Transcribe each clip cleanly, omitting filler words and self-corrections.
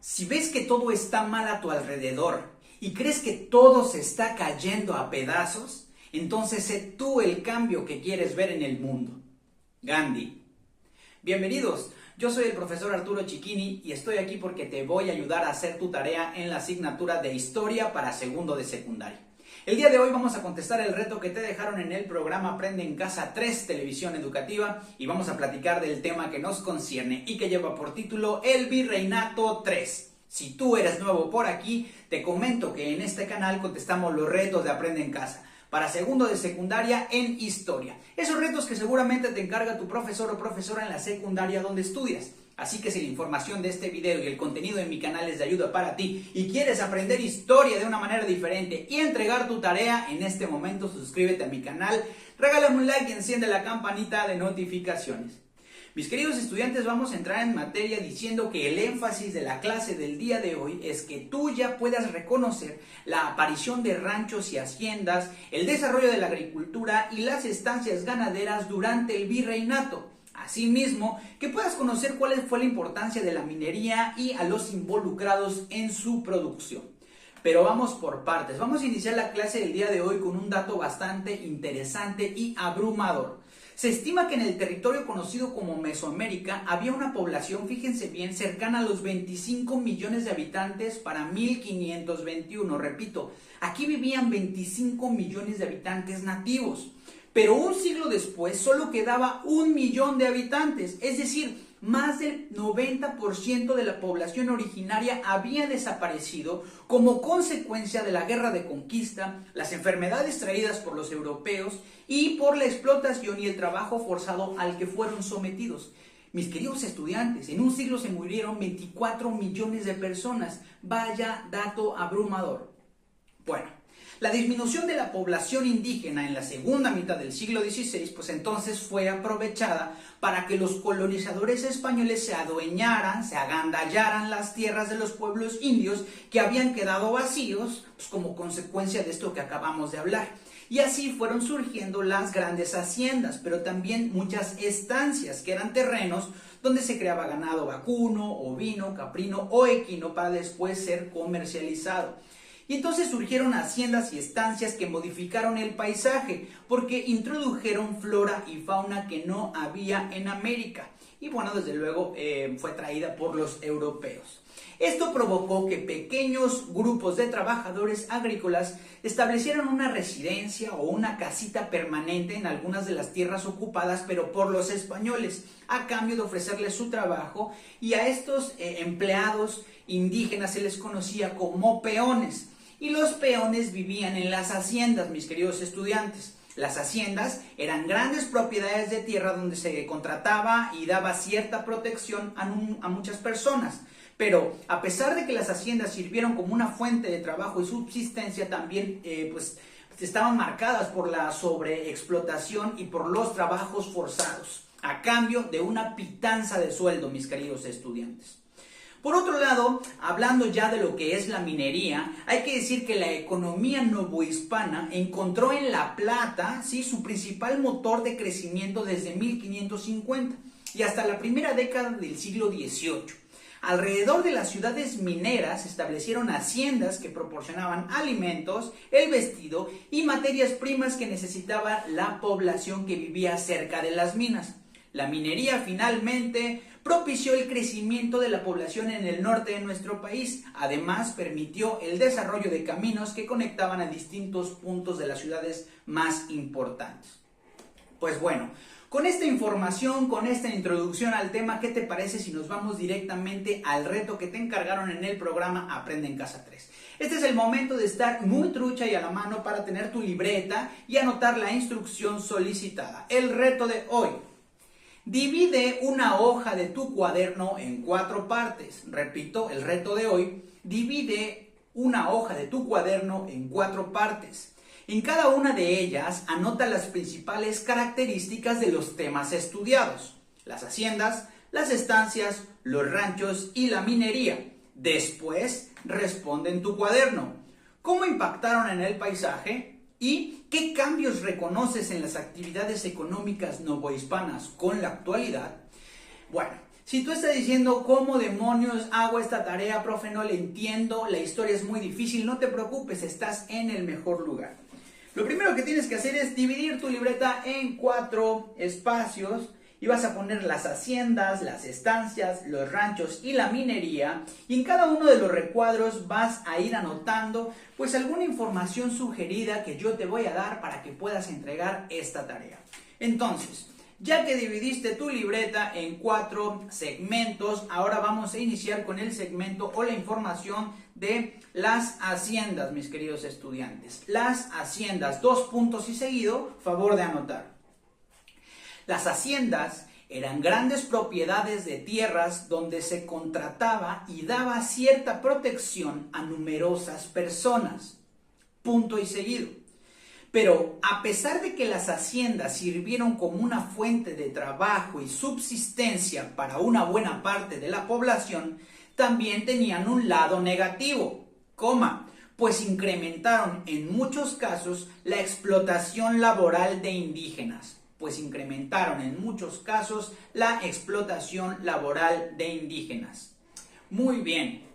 Si ves que todo está mal a tu alrededor y crees que todo se está cayendo a pedazos, entonces sé tú el cambio que quieres ver en el mundo. Gandhi. Bienvenidos, yo soy el profesor Arturo Chiquini y estoy aquí porque te voy a ayudar a hacer tu tarea en la asignatura de Historia para segundo de secundaria. El día de hoy vamos a contestar el reto que te dejaron en el programa Aprende en Casa 3 Televisión Educativa y vamos a platicar del tema que nos concierne y que lleva por título El Virreinato 3. Si tú eres nuevo por aquí, te comento que en este canal contestamos los retos de Aprende en Casa para segundo de secundaria en Historia. Esos retos que seguramente te encarga tu profesor o profesora en la secundaria donde estudias. Así que si la información de este video y el contenido en mi canal es de ayuda para ti y quieres aprender historia de una manera diferente y entregar tu tarea, en este momento suscríbete a mi canal, regálame un like y enciende la campanita de notificaciones. Mis queridos estudiantes, vamos a entrar en materia diciendo que el énfasis de la clase del día de hoy es que tú ya puedas reconocer la aparición de ranchos y haciendas, el desarrollo de la agricultura y las estancias ganaderas durante el virreinato. Asimismo, que puedas conocer cuál fue la importancia de la minería y a los involucrados en su producción. Pero vamos por partes. Vamos a iniciar la clase del día de hoy con un dato bastante interesante y abrumador. Se estima que en el territorio conocido como Mesoamérica había una población, fíjense bien, cercana a los 25 millones de habitantes para 1521. Repito, aquí vivían 25 millones de habitantes nativos. Pero un siglo después solo quedaba 1 millón de habitantes, es decir, más del 90% de la población originaria había desaparecido como consecuencia de la guerra de conquista, las enfermedades traídas por los europeos y por la explotación y el trabajo forzado al que fueron sometidos. Mis queridos estudiantes, en un siglo se murieron 24 millones de personas. Vaya dato abrumador. Bueno, la disminución de la población indígena en la segunda mitad del siglo XVI, pues entonces fue aprovechada para que los colonizadores españoles se adueñaran, se agandallaran las tierras de los pueblos indios que habían quedado vacíos, pues como consecuencia de esto que acabamos de hablar. Y así fueron surgiendo las grandes haciendas, pero también muchas estancias, que eran terrenos donde se creaba ganado vacuno, ovino, caprino o equino para después ser comercializado. Y entonces surgieron haciendas y estancias que modificaron el paisaje porque introdujeron flora y fauna que no había en América. Y bueno, desde luego fue traída por los europeos. Esto provocó que pequeños grupos de trabajadores agrícolas establecieran una residencia o una casita permanente en algunas de las tierras ocupadas, pero por los españoles, a cambio de ofrecerles su trabajo, y a estos empleados indígenas se les conocía como peones. Y los peones vivían en las haciendas, mis queridos estudiantes. Las haciendas eran grandes propiedades de tierra donde se contrataba y daba cierta protección a muchas personas. Pero a pesar de que las haciendas sirvieron como una fuente de trabajo y subsistencia, también pues estaban marcadas por la sobreexplotación y por los trabajos forzados, a cambio de una pitanza de sueldo, mis queridos estudiantes. Por otro lado, hablando ya de lo que es la minería, hay que decir que la economía novohispana encontró en La Plata, ¿sí?, su principal motor de crecimiento desde 1550 y hasta la primera década del siglo XVIII. Alrededor de las ciudades mineras se establecieron haciendas que proporcionaban alimentos, el vestido y materias primas que necesitaba la población que vivía cerca de las minas. La minería finalmente propició el crecimiento de la población en el norte de nuestro país. Además, permitió el desarrollo de caminos que conectaban a distintos puntos de las ciudades más importantes. Pues bueno, con esta información, con esta introducción al tema, ¿qué te parece si nos vamos directamente al reto que te encargaron en el programa Aprende en Casa 3? Este es el momento de estar muy trucha y a la mano para tener tu libreta y anotar la instrucción solicitada. El reto de hoy: divide una hoja de tu cuaderno en 4 partes. Repito, el reto de hoy: divide una hoja de tu cuaderno en 4 partes. En cada una de ellas anota las principales características de los temas estudiados: las haciendas, las estancias, los ranchos y la minería. Después, responde en tu cuaderno: ¿cómo impactaron en el paisaje? ¿Y qué cambios reconoces en las actividades económicas novohispanas con la actualidad? Bueno, Si tú estás diciendo, ¿cómo demonios hago esta tarea, profe? No le entiendo, la historia es muy difícil, no te preocupes, estás en el mejor lugar. Lo primero que tienes que hacer es dividir tu libreta en 4 espacios y vas a poner las haciendas, las estancias, los ranchos y la minería, y en cada uno de los recuadros vas a ir anotando pues alguna información sugerida que yo te voy a dar para que puedas entregar esta tarea. Entonces, ya que dividiste tu libreta en 4 segmentos, ahora vamos a iniciar con el segmento o la información de las haciendas, mis queridos estudiantes. Las haciendas, 2 puntos y seguido, favor de anotar. Las haciendas eran grandes propiedades de tierras donde se contrataba y daba cierta protección a numerosas personas. Punto y seguido. Pero a pesar de que las haciendas sirvieron como una fuente de trabajo y subsistencia para una buena parte de la población, también tenían un lado negativo, pues incrementaron en muchos casos la explotación laboral de indígenas. Muy bien.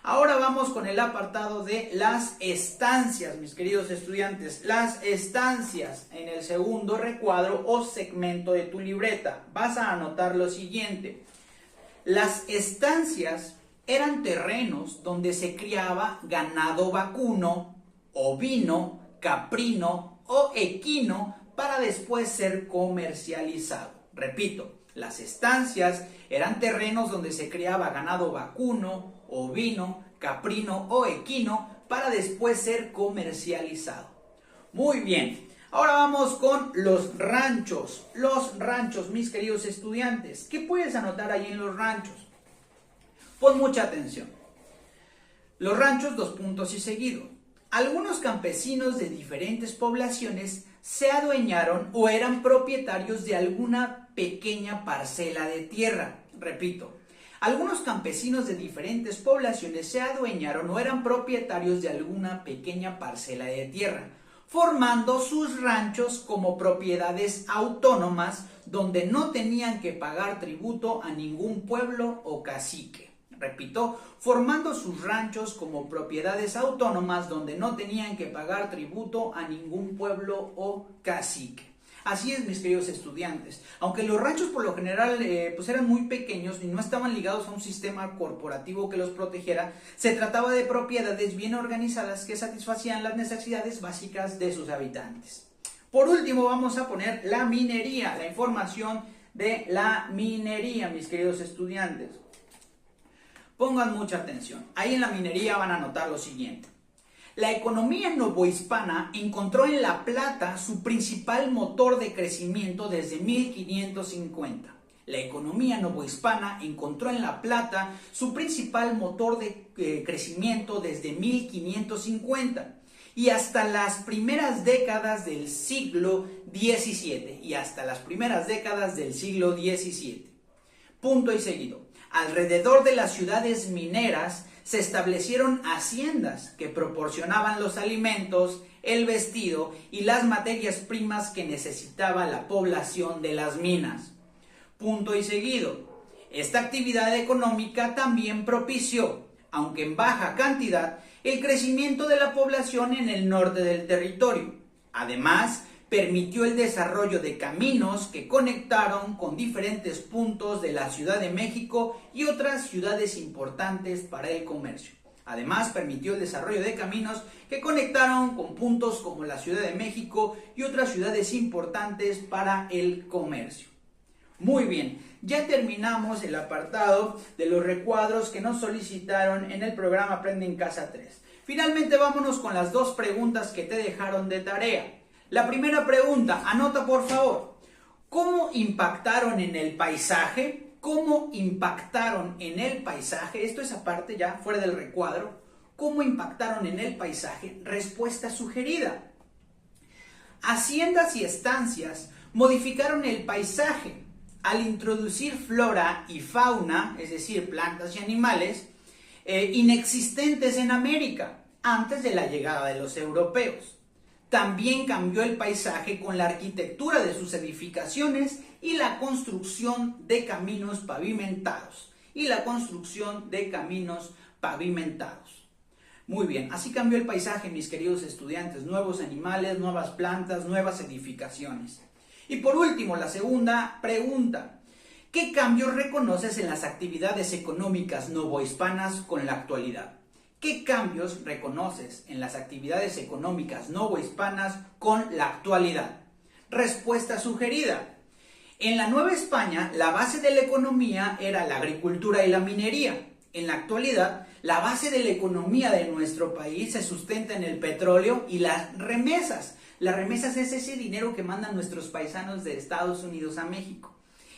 Ahora vamos con el apartado de las estancias, mis queridos estudiantes. Las estancias en el segundo recuadro o segmento de tu libreta. Vas a anotar lo siguiente. Las estancias eran terrenos donde se criaba ganado vacuno, ovino, caprino o equino para después ser comercializado. Repito, las estancias eran terrenos donde se criaba ganado vacuno, ovino, caprino o equino para después ser comercializado. Muy bien, ahora vamos con los ranchos. Los ranchos, mis queridos estudiantes, ¿qué puedes anotar ahí en los ranchos? Pon mucha atención. Los ranchos, 2 puntos y seguido. Algunos campesinos de diferentes poblaciones se adueñaron o eran propietarios de alguna pequeña parcela de tierra. Repito, algunos campesinos de diferentes poblaciones se adueñaron o eran propietarios de alguna pequeña parcela de tierra, formando sus ranchos como propiedades autónomas donde no tenían que pagar tributo a ningún pueblo o cacique. Repito, formando sus ranchos como propiedades autónomas donde no tenían que pagar tributo a ningún pueblo o cacique. Así es, mis queridos estudiantes. Aunque los ranchos por lo general pues eran muy pequeños y no estaban ligados a un sistema corporativo que los protegiera, se trataba de propiedades bien organizadas que satisfacían las necesidades básicas de sus habitantes. Por último, vamos a poner la minería, la información de la minería, mis queridos estudiantes. Pongan mucha atención. Ahí en la minería van a notar lo siguiente. La economía novohispana encontró en la plata su principal motor de crecimiento desde 1550. La economía novohispana encontró en la plata su principal motor de crecimiento desde 1550 y hasta las primeras décadas del siglo XVII. Punto y seguido. Alrededor de las ciudades mineras se establecieron haciendas que proporcionaban los alimentos, el vestido y las materias primas que necesitaba la población de las minas. Punto y seguido. Esta actividad económica también propició, aunque en baja cantidad, el crecimiento de la población en el norte del territorio. Además, permitió el desarrollo de caminos que conectaron con diferentes puntos de la Ciudad de México y otras ciudades importantes para el comercio. Además, permitió el desarrollo de caminos que conectaron con puntos como la Ciudad de México y otras ciudades importantes para el comercio. Muy bien, ya terminamos el apartado de los recuadros que nos solicitaron en el programa Aprende en Casa 3. Finalmente, vámonos con las 2 preguntas que te dejaron de tarea. La primera pregunta, anota por favor, ¿cómo impactaron en el paisaje? ¿Cómo impactaron en el paisaje? Esto es aparte ya, fuera del recuadro. ¿Cómo impactaron en el paisaje? Respuesta sugerida. Haciendas y estancias modificaron el paisaje al introducir flora y fauna, es decir, plantas y animales, inexistentes en América antes de la llegada de los europeos. También cambió el paisaje con la arquitectura de sus edificaciones y la construcción de caminos pavimentados. Muy bien, así cambió el paisaje, mis queridos estudiantes. Nuevos animales, nuevas plantas, nuevas edificaciones. Y por último, la segunda pregunta. ¿Qué cambios reconoces en las actividades económicas novohispanas con la actualidad? ¿Qué cambios reconoces en las actividades económicas novohispanas con la actualidad? Respuesta sugerida. En la Nueva España, la base de la economía era la agricultura y la minería. En la actualidad, la base de la economía de nuestro país se sustenta en el petróleo y las remesas. Las remesas es ese dinero que mandan nuestros paisanos de Estados Unidos a México.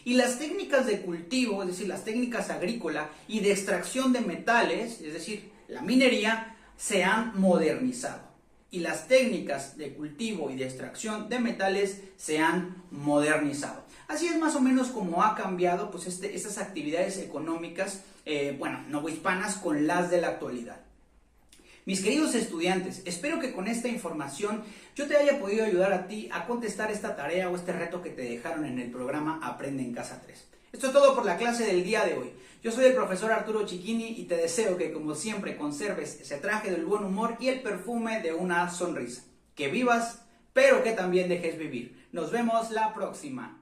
Y las técnicas de cultivo, es decir, las técnicas agrícola y de extracción de metales, es decir, la minería, se han modernizado. Y las técnicas de cultivo y de extracción de metales se han modernizado. Así es más o menos como ha cambiado pues estas actividades económicas, novohispanas con las de la actualidad. Mis queridos estudiantes, espero que con esta información yo te haya podido ayudar a ti a contestar esta tarea o este reto que te dejaron en el programa Aprende en Casa 3. Esto es todo por la clase del día de hoy. Yo soy el profesor Arturo Chiquini y te deseo que como siempre conserves ese traje del buen humor y el perfume de una sonrisa. Que vivas, pero que también dejes vivir. Nos vemos la próxima.